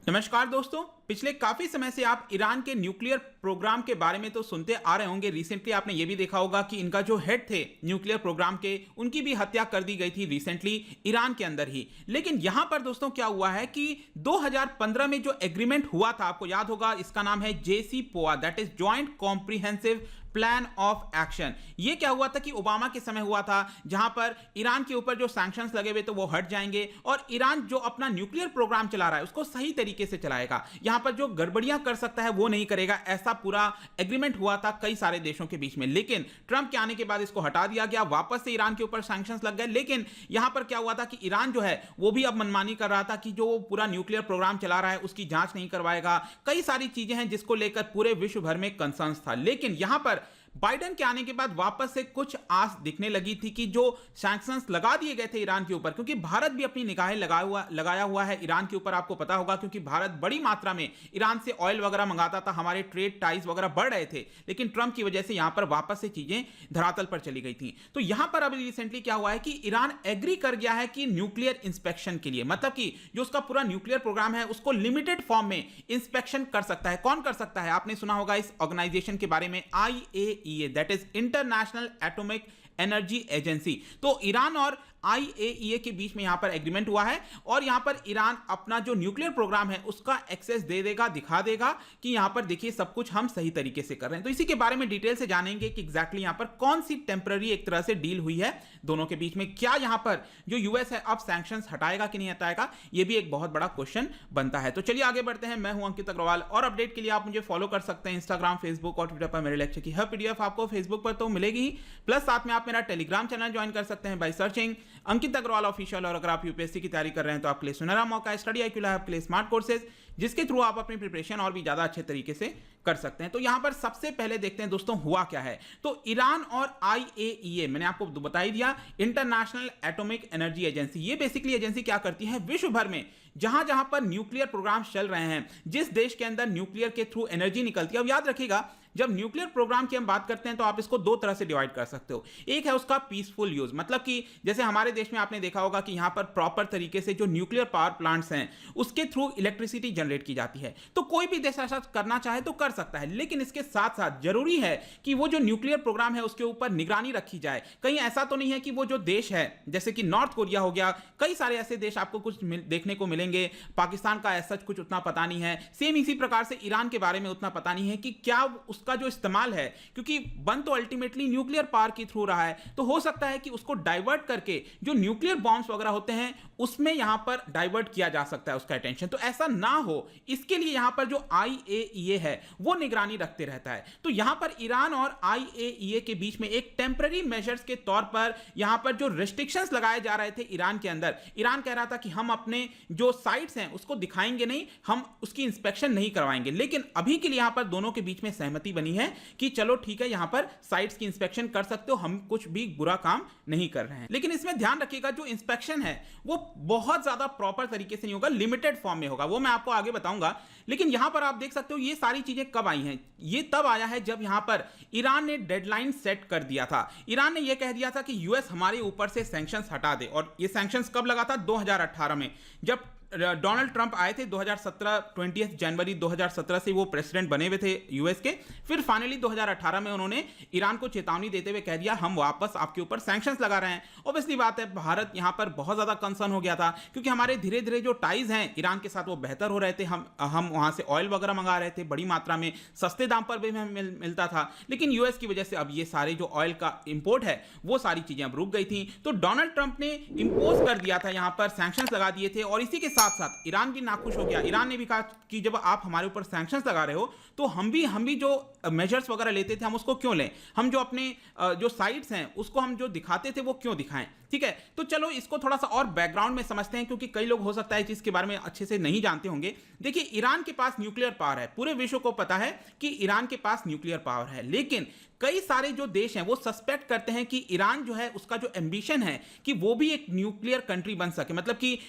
नमस्कार दोस्तों। पिछले काफी समय से आप ईरान के न्यूक्लियर प्रोग्राम के बारे में तो सुनते आ रहे होंगे। रिसेंटली आपने ये भी देखा होगा कि इनका जो हेड थे न्यूक्लियर प्रोग्राम के, उनकी भी हत्या कर दी गई थी रिसेंटली ईरान के अंदर ही। लेकिन यहां पर दोस्तों क्या हुआ है कि 2015 में जो एग्रीमेंट हुआ था, आपको याद होगा, इसका नाम है JCPOA, that is joint comprehensive plan of action. ये क्या हुआ था कि ओबामा के समय हुआ था, जहां पर ईरान के ऊपर जो सैंक्शंस लगे हुए तो वो हट जाएंगे और ईरान जो अपना न्यूक्लियर प्रोग्राम चला रहा है उसको सही तरीके से चलाएगा। यहां पर जो गड़बड़ियां कर सकता है वो नहीं करेगा, ऐसा पूरा एग्रीमेंट हुआ था कई सारे देशों के बीच में। लेकिन ट्रंप के आने के बाद इसको हटा दिया गया, वापस से ईरान के ऊपर सैंक्शंस लग गए। लेकिन यहां पर क्या हुआ था कि ईरान जो है वो भी अब मनमानी कर रहा था कि जो पूरा न्यूक्लियर प्रोग्राम चला रहा है उसकी जांच नहीं करवाएगा। कई सारी चीजें हैं जिसको लेकर पूरे विश्व भर में कंसर्न था। लेकिन यहां पर बाइडेन के आने के बाद वापस से कुछ आस दिखने लगी थी कि जो सैंक्शंस लगा दिए गए थे ईरान के ऊपर, क्योंकि भारत भी अपनी निगाहें लगाया हुआ है ईरान के ऊपर, आपको पता होगा, क्योंकि भारत बड़ी मात्रा में ईरान से ऑयल वगैरह मंगाता था, हमारे ट्रेड टाइज वगैरह बढ़ रहे थे। लेकिन ट्रंप की वजह से यहां पर वापस से चीजें धरातल पर चली गई थी। तो यहां पर अभी रिसेंटली क्या हुआ है कि ईरान एग्री कर गया है कि न्यूक्लियर इंस्पेक्शन के लिए, मतलब कि जो उसका पूरा न्यूक्लियर प्रोग्राम है उसको लिमिटेड फॉर्म में इंस्पेक्शन कर सकता है। कौन कर सकता है? आपने सुना होगा इस ऑर्गेनाइजेशन के बारे में, IAEA, that is international atomic energy agency. तो ईरान और IAEA के बीच में यहां पर एग्रीमेंट हुआ है और यहां पर ईरान अपना जो न्यूक्लियर प्रोग्राम है उसका एक्सेस दे देगा, दिखा देगा कि यहां पर देखिए सब कुछ हम सही तरीके से कर रहे हैं। तो इसी के बारे में डिटेल से जानेंगे कि एग्जैक्टली यहां पर कौन सी टेम्पररी एक तरह से डील हुई है दोनों के बीच में। क्या यहां पर जो यूएस है अब सैंक्शंस हटाएगा कि नहीं हटाएगा, यह भी एक बहुत बड़ा क्वेश्चन बनता है। तो चलिए आगे बढ़ते हैं। मैं हूं अंकित अग्रवाल और अपडेट के लिए आप मुझे फॉलो कर सकते हैं इंस्टाग्राम, फेसबुक और ट्विटर पर। मेरे लेक्चर की हर PDF आपको फेसबुक पर तो मिलेगी ही, प्लस साथ में आप मेरा टेलीग्राम चैनल ज्वाइन कर सकते हैं by searching Ankit Agarwal official. और अगर आप यूपीएससी की तैयारी कर रहे हैं तो आपके लिए सुनहरा मौका है। स्टडी IQ लैब के लिए स्मार्ट कोर्सेज, जिसके थ्रू आप अपनी प्रिपरेशन और भी ज्यादा अच्छे तरीके से कर सकते हैं। तो यहां पर सबसे पहले देखते हैं दोस्तों हुआ क्या है। तो ईरान और IAEA, मैंने आपको बता ही दिया, इंटरनेशनल एटॉमिक एनर्जी एजेंसी, ये बेसिकली एजेंसी क्या करती है, विश्व भर में जहां जहां पर न्यूक्लियर प्रोग्राम चल रहे हैं, जिस देश के अंदर न्यूक्लियर के थ्रू एनर्जी निकलती है। अब याद रखिएगा, जब न्यूक्लियर प्रोग्राम की हम बात करते हैं तो आप इसको दो तरह से डिवाइड कर सकते हो। एक है उसका पीसफुल यूज, मतलब कि जैसे हमारे देश में आपने देखा होगा कि यहां पर प्रॉपर तरीके से जो न्यूक्लियर पावर प्लांट्स हैं उसके थ्रू इलेक्ट्रिसिटी जनरेट की जाती है। तो कोई भी देश ऐसा करना चाहे तो कर सकता है, लेकिन इसके साथ साथ जरूरी है कि वो जो न्यूक्लियर प्रोग्राम है उसके ऊपर निगरानी रखी जाए। कहीं ऐसा तो नहीं है कि वो जो देश है, जैसे कि नॉर्थ कोरिया हो गया, कई सारे ऐसे देश आपको कुछ देखने को मिलेंगे, पाकिस्तान का ऐसा कुछ उतना पता नहीं है। सेम इसी प्रकार से ईरान के बारे में उतना पता नहीं है कि क्या उसका जो इस्तेमाल है, क्योंकि बन तो अल्टीमेटली न्यूक्लियर पावर की थ्रू रहा है, तो हो सकता है कि उसको डाइवर्ट करके जो न्यूक्लियर बॉम्ब्स वगैरह होते हैं उसमें यहां पर डाइवर्ट किया जा सकता है उसका अटेंशन। तो ऐसा ना हो, इसके लिए यहां पर जो IAEA है वो निगरानी रखते रहता है। तो यहां पर ईरान और IAEA के बीच में एक टेम्पररी मेजर्स के तौर पर यहां पर जो रेस्ट्रिक्शंस लगाए जा रहे थे ईरान के अंदर, ईरान कह रहा था कि हम अपने जो साइट्स हैं उसको दिखाएंगे नहीं, हम उसकी इंस्पेक्शन नहीं करवाएंगे। लेकिन अभी के लिए यहां पर दोनों के बीच में सहमति बनी है कि चलो ठीक है, यहां पर साइट्स की इंस्पेक्शन कर सकते हो, हम कुछ भी बुरा काम नहीं कर रहे हैं। लेकिन इसमें ध्यान रखिएगा, जो इंस्पेक्शन है वो बहुत ज्यादा प्रॉपर तरीके से नहीं होगा, लिमिटेड फॉर्म में होगा, वो मैं आपको आगे बताऊंगा। लेकिन यहां पर आप देख सकते हो ये सारी चीजें कब आई हैं। ये तब आया है जब यहां पर ईरान ने डेडलाइन सेट कर दिया था। ईरान ने यह कह दिया था कि यूएस हमारे ऊपर से सैंक्शंस हटा दे। और ये सैंक्शंस कब लगा था? 2018 में, जब डोनाल्ड ट्रंप आए थे 2017, 20 जनवरी 2017 से वो प्रेसिडेंट बने हुए थे यूएस के। फिर फाइनली 2018 में उन्होंने ईरान को चेतावनी देते हुए कह दिया हम वापस आपके ऊपर सैंक्शंस लगा रहे हैं। ऑब्वियसली बात है, भारत यहां पर बहुत ज्यादा कंसर्न हो गया था, क्योंकि हमारे धीरे धीरे जो टाइज हैं ईरान के साथ वो बेहतर हो रहे थे। हम वहां से ऑयल वगैरह मंगा रहे थे बड़ी मात्रा में, सस्ते दाम पर भी हमें मिलता था। लेकिन यूएस की वजह से अब ये सारे जो ऑयल का इंपोर्ट है वो सारी चीजें अब रुक गई थी। तो डोनाल्ड ट्रंप ने इंपोज कर दिया था, यहां पर सैंक्शंस लगा दिए थे। और इसी के साथ साथ ईरान भी नाखुश हो गया। ईरान ने भी कहा कि जब आप हमारे ऊपर सैंक्शंस लगा रहे हो तो हम भी जो मेजर्स वगैरह लेते थे हम उसको क्यों लें, हम जो अपने जो साइट्स हैं उसको हम जो दिखाते थे वो क्यों दिखाएं। ठीक है, तो चलो इसको थोड़ा सा और बैकग्राउंड में समझते हैं, क्योंकि कई लोग हो सकता है चीज के बारे में अच्छे से नहीं जानते होंगे। देखिए, ईरान के पास न्यूक्लियर पावर है, पूरे विश्व को पता है कि ईरान के पास न्यूक्लियर पावर है। लेकिन कई सारे जो देश हैं वो सस्पेक्ट करते हैं कि ईरान जो है उसका जो एम्बिशन है कि वो भी एक न्यूक्लियर कंट्री बन सके, मतलब कि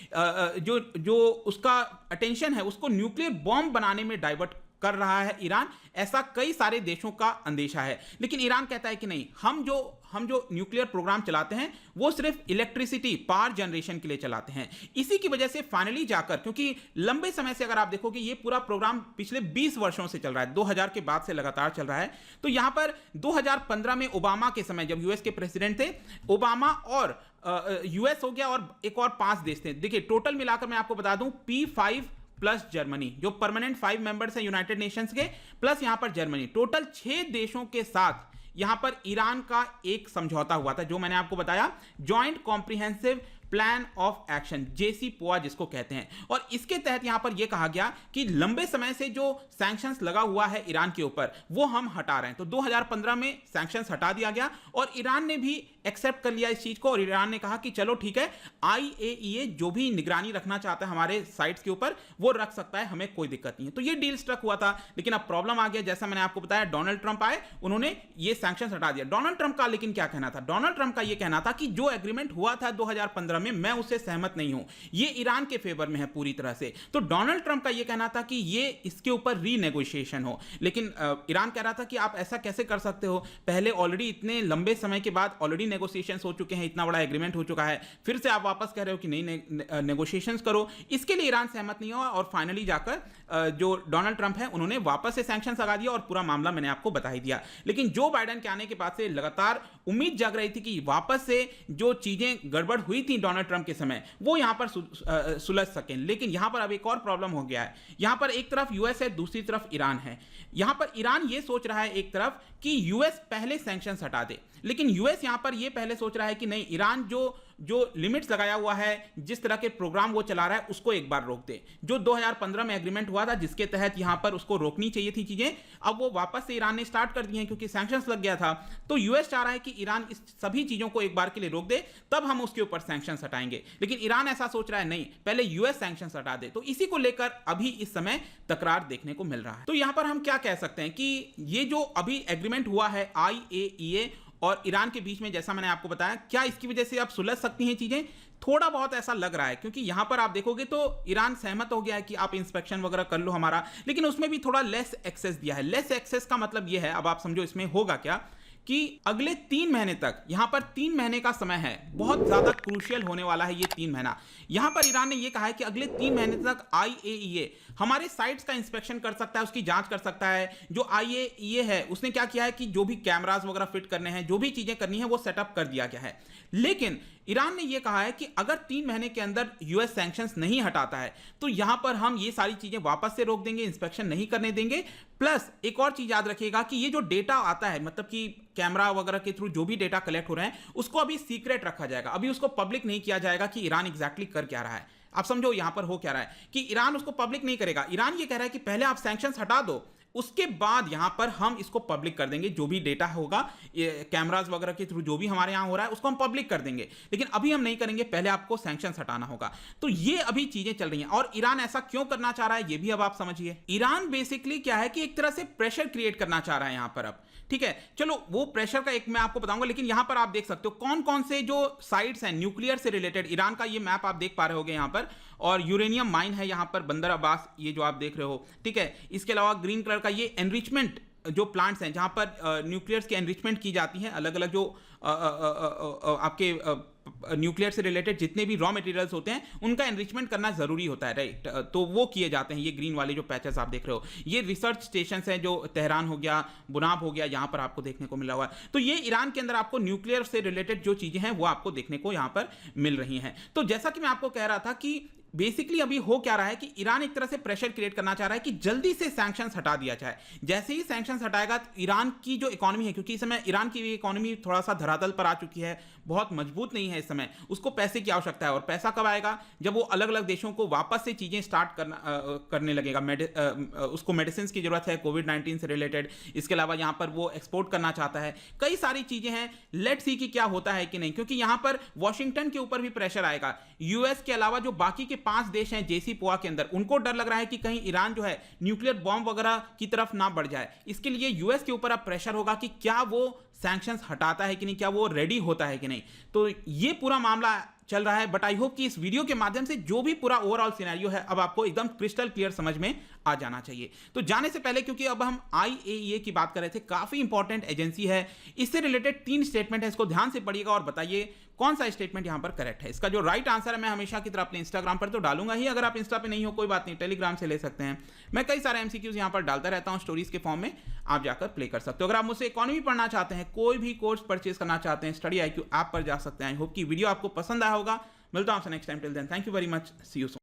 जो उसका अटेंशन है उसको न्यूक्लियर बॉम्ब बनाने में डाइवर्ट कर रहा है ईरान, ऐसा कई सारे देशों का अंदेशा है। लेकिन ईरान कहता है कि नहीं, हम जो न्यूक्लियर प्रोग्राम चलाते हैं वो सिर्फ इलेक्ट्रिसिटी पावर जनरेशन के लिए चलाते हैं। इसी की वजह से फाइनली जाकर, क्योंकि लंबे समय से अगर आप देखोगे ये पूरा प्रोग्राम पिछले 20 वर्षों से चल रहा है, 2000 के बाद से लगातार चल रहा है। तो यहां पर 2015 में ओबामा के समय, जब यूएस के प्रेसिडेंट थे, ओबामा और यूएस हो गया और एक और 5 देश थे। देखिए टोटल मिलाकर मैं आपको बता दूं, P5 प्लस जर्मनी, जो परमानेंट 5 मेंबर्स हैं यूनाइटेड नेशंस के, प्लस यहां पर जर्मनी, टोटल 6 देशों के साथ यहां पर ईरान का एक समझौता हुआ था, जो मैंने आपको बताया, joint comprehensive plan of action, JCPOA जिसको कहते हैं। और इसके तहत यहां पर यह कहा गया कि लंबे समय से जो सैंक्शंस लगा हुआ है ईरान के ऊपर वो हम हटा रहे हैं। तो 2015 में सैंक्शंस हटा दिया गया और ईरान ने भी एक्सेप्ट कर लिया इस चीज को, और ईरान ने कहा कि चलो ठीक है, IAEA जो भी निगरानी रखना चाहता है हमारे साइट्स के ऊपर वो रख सकता है, हमें कोई दिक्कत नहीं है। तो ये डील स्ट्रक हुआ था। लेकिन अब प्रॉब्लम आ गया, जैसा मैंने आपको बताया, डोनाल्ड ट्रंप आए, उन्होंने ये सैंक्शंस हटा दिया। डोनाल्ड ट्रंप का लेकिन क्या कहना था? डोनाल्ड ट्रंप का ये कहना था कि जो एग्रीमेंट हुआ था 2015 में, मैं उससे सहमत नहीं हूं, ये ईरान के फेवर में है पूरी तरह से। तो डोनाल्ड ट्रंप का ये कहना था कि ये इसके ऊपर रीनेगोशिएशन हो। लेकिन ईरान कह रहा था कि आप ऐसा कैसे कर सकते हो, पहले ऑलरेडी इतने लंबे समय के बाद ऑलरेडी नेगोशिएशंस हो चुके हैं, इतना बड़ा एग्रीमेंट हो चुका है, फिर से आप वापस कह रहे हो कि नहीं नेगोशिएशंस करो। इसके लिए ईरान सहमत नहीं हुआ और फाइनली जाकर जो डोनाल्ड ट्रंप है उन्होंने वापस से सैंक्शंस लगा दिया और पूरा मामला मैंने आपको बता ही दिया। लेकिन जो बाइडेन के आने के बाद से लगातार उम्मीद जग रही थी कि वापस से जो चीजें गड़बड़ हुई थी डोनाल्ड ट्रंप के समय वो यहां पर सुलझ सकें। लेकिन यहां पर अब एक और प्रॉब्लम हो गया है। यहां पर एक तरफ यूएस है, दूसरी तरफ ईरान है। यहां पर ईरान ये सोच रहा है एक तरफ कि यूएस पहले सैंक्शंस हटा दे, लेकिन यूएस यहां पर ये पहले सोच रहा है कि नहीं, ईरान जो लिमिट्स लगाया हुआ है, जिस तरह के प्रोग्राम वो चला रहा है, उसको एक बार रोक दे। जो 2015 में एग्रीमेंट हुआ था जिसके तहत यहां पर उसको रोकनी चाहिए थी चीजें, अब वो वापस से ईरान ने स्टार्ट कर दी हैं क्योंकि सैंक्शंस लग गया था। तो यूएस चाह रहा है कि ईरान इस सभी चीजों को एक बार के लिए रोक दे, तब हम उसके ऊपर सैंक्शंस हटाएंगे। लेकिन ईरान ऐसा सोच रहा है नहीं, पहले यूएस सैंक्शंस हटा दे। तो इसी को लेकर अभी इस समय तकरार देखने को मिल रहा है। तो यहां पर हम क्या कह सकते हैं कि ये जो अभी एग्रीमेंट हुआ है IAEA और ईरान के बीच में, जैसा मैंने आपको बताया, क्या इसकी वजह से अब सुलझ सकती हैं चीजें? थोड़ा बहुत ऐसा लग रहा है, क्योंकि यहां पर आप देखोगे तो ईरान सहमत हो गया है कि आप इंस्पेक्शन वगैरह कर लो हमारा, लेकिन उसमें भी थोड़ा लेस एक्सेस दिया है। लेस एक्सेस का मतलब यह है, अब आप समझो इसमें होगा क्या, कि अगले 3 महीने तक, यहां पर 3 महीने का समय है, बहुत ज्यादा क्रूशियल होने वाला है ये 3 महीना। यहां पर ईरान ने ये कहा है कि अगले 3 महीने तक IAEA हमारे साइट्स का इंस्पेक्शन कर सकता है, उसकी जांच कर सकता है। जो IAEA है उसने क्या किया है कि जो भी कैमरास वगैरह फिट करने हैं, जो भी चीजें करनी है, वो सेटअप कर दिया गया है। लेकिन ईरान ने यह कहा है कि अगर 3 महीने के अंदर यूएस सैंक्शंस नहीं हटाता है तो यहां पर हम ये सारी चीजें वापस से रोक देंगे, इंस्पेक्शन नहीं करने देंगे। प्लस एक और चीज याद रखिएगा कि ये जो डेटा आता है, मतलब कि कैमरा वगैरह के थ्रू जो भी डेटा कलेक्ट हो रहे हैं, उसको अभी सीक्रेट रखा जाएगा, अभी उसको पब्लिक नहीं किया जाएगा कि ईरान एग्जैक्टली कर क्या रहा है। आप समझो यहां पर हो क्या रहा है कि ईरान उसको पब्लिक नहीं करेगा। ईरान ये कह रहा है कि पहले आप सैंक्शंस हटा दो, उसके बाद यहां पर हम इसको पब्लिक कर देंगे, जो भी डेटा होगा कैमरास वगैरह के थ्रू जो भी हमारे यहां हो रहा है उसको हम पब्लिक कर देंगे, लेकिन अभी हम नहीं करेंगे, पहले आपको सैंक्शंस हटाना होगा। तो ये अभी चीजें चल रही हैं। और ईरान ऐसा क्यों करना चाह रहा है ये भी अब आप समझिए। ईरान बेसिकली क्या है कि एक तरह से प्रेशर क्रिएट करना चाह रहा है यहां पर अब, ठीक है। चलो वो प्रेशर का एक मैं आपको बताऊंगा, लेकिन यहां पर आप देख सकते हो कौन कौन से जो साइट्स हैं न्यूक्लियर से रिलेटेड। ईरान का ये मैप आप देख पा रहे होगे यहां पर, और यूरेनियम माइन है यहां पर बंदर अब्बास, ये जो आप देख रहे हो, ठीक है। इसके अलावा ग्रीन कलर का ये एनरिचमेंट जो प्लांट्स हैं जहां पर न्यूक्लियर्स की एनरिचमेंट की जाती है, अलग अलग जो आपके न्यूक्लियर से रिलेटेड जितने भी रॉ मटेरियल्स होते हैं उनका एनरिचमेंट करना जरूरी होता है, राइट। तो वो किए जाते हैं। ये ग्रीन वाले जो पैचेस आप देख रहे हो, ये रिसर्च स्टेशंस हैं जो तेहरान हो गया, बुनाब हो गया, यहां पर आपको देखने को मिला हुआ है। तो ये ईरान के अंदर आपको न्यूक्लियर से रिलेटेड जो चीजें हैं वो आपको देखने को यहां पर मिल रही हैं। तो जैसा कि मैं आपको कह रहा था कि बेसिकली अभी हो क्या रहा है कि ईरान एक तरह से प्रेशर क्रिएट करना चाह रहा है कि जल्दी से सैंक्शंस हटा दिया जाए। जैसे ही सैंक्शंस हटाएगा तो ईरान की जो इकोनॉमी है, क्योंकि इस समय ईरान की इकोनॉमी थोड़ा सा धरातल पर आ चुकी है, बहुत मजबूत नहीं है इस समय, उसको पैसे की आवश्यकता है। और पैसा कब आएगा? जब वो अलग अलग देशों को वापस से चीजें स्टार्ट करने लगेगा। उसको मेडिसिन की जरूरत है कोविड-19 से रिलेटेड, इसके अलावा यहां पर वो एक्सपोर्ट करना चाहता है, कई सारी चीजें हैं। लेट्स सी कि क्या होता है कि नहीं, क्योंकि यहां पर वॉशिंगटन के ऊपर भी प्रेशर आएगा। यूएस के अलावा जो बाकी के 5 देश हैं JCPOA के अंदर, उनको डर लग रहा है कि कहीं ईरान जो है न्यूक्लियर बॉम्ब वगैरह की तरफ ना बढ़ जाए। इसके लिए यूएस के ऊपर अब प्रेशर होगा कि क्या वो सैंक्शंस हटाता है कि नहीं, क्या वो रेडी होता है कि नहीं। तो ये पूरा मामला चल रहा है, बट आई होप कि इस वीडियो के माध्यम से जो भी पूरा ओवरऑल सिनेरियो है अब आपको एकदम क्रिस्टल क्लियर समझ में आ जाना चाहिए। तो जाने से पहले, क्योंकि अब हम IAEA की बात कर रहे थे, काफी इंपॉर्टेंट एजेंसी है, इससे रिलेटेड 3 स्टेटमेंट है, इसको ध्यान से पढ़िएगा और बताइए कौन सा स्टेटमेंट यहां पर करेक्ट है। इसका जो राइट आंसर है मैं हमेशा की तरह अपने इंस्टाग्राम पर तो डालूंगा ही, अगर आप इंस्टा पे नहीं हो कोई बात नहीं, टेलीग्राम से ले सकते हैं। मैं कई सारे MCQs यहां पर डालता रहता हूं स्टोरीज के फॉर्म में, आप जाकर प्ले कर सकते हो। अगर आप मुझसे इकोनॉमी पढ़ना चाहते हैं, कोई भी कोर्स परचेज करना चाहते हैं, स्टडी IQ ऐप पर जा सकते हैं। आई होप कि वीडियो आपको पसंद आया होगा। मिलता हूं आपसे next time, till then thank you very much, see you soon.